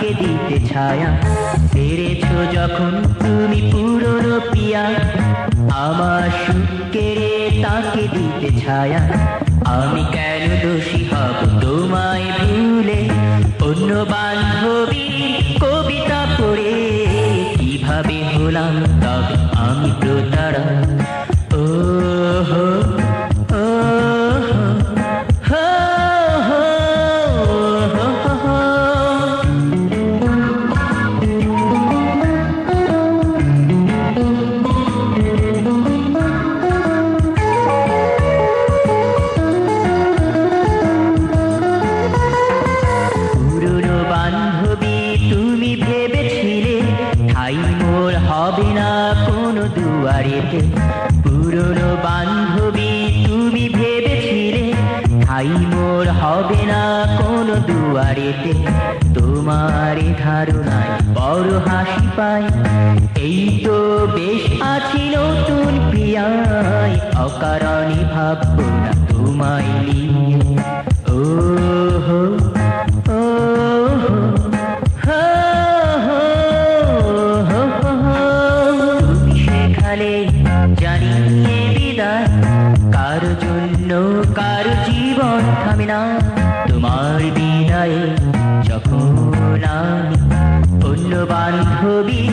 তাকে দিতে ছায়া। পেরেছো যখন তুমি পুরনো পিয়া, আমার সুখ কেড়ে তাকে দিতে ছায়া। আমি কেন দোষী হব তোমায় ভুলে, অন্য বান্ধবীর কবিতা পড়ে। কিভাবে হলাম তবে আমি প্রতারক। ও হো, ও হো, হো, হো, হো, হো, হো। পুরনো বান্ধবী তুমি ভেবেছিলে ঠাই মোর হবে না কোনো দুয়ারেতে। পুরনো বান্ধবী তুমি ভেবেছিলে ঠাই মোর হবে না কোনো দুয়ারেতে। তোমার এ ধারণায় বড় হাসি পায়, এই তো বেশ আছি নতুন প্রিয়ায়। অকারণে ভাববো না তোমায় নিয়ে। ও হো, ও হো, হো, হো, হো, হো, হো। তুমি সেখানে জানিয়ে বিদায়, কারো জন্য কারো জীবন থামে না। তোমার বিদায়ে যখন আমি অন্য বান্ধবী